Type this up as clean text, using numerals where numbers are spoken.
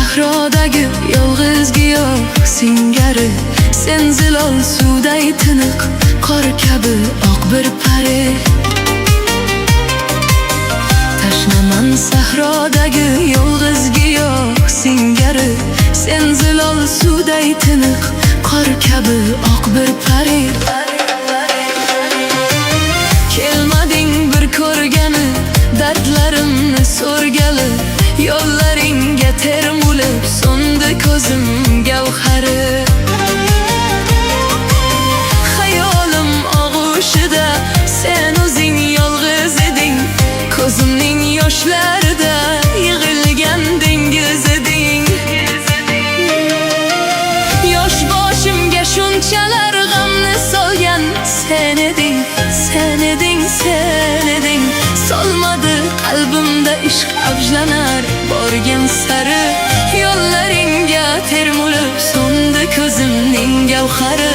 sahrodagi yolg'iz giyoh singari, sen zilol suvday tiniq, qor kabi oq bir pari. Tashnaman sahrodagi yolg'iz giyoh singari, sen zilol suvday tiniq, qor kabi oq bir pari. Kelmading bir ko'rgani, dardlarimni so'rgali, yo'llaringga termulib so'ndi ko'zim gavhari. Xayolim og'ushida sen o'zing yolg'iz eding, ko'zimning yoshlarida yig'ilgan dengiz eding. Yosh boshimga shunchalar g'amni solgan sen eding, sen eding, sen eding. Solmadi qalbimda ishq avjlanar borgan sari, yo'llaringga termulib so'ndi ko'zimning gavhari.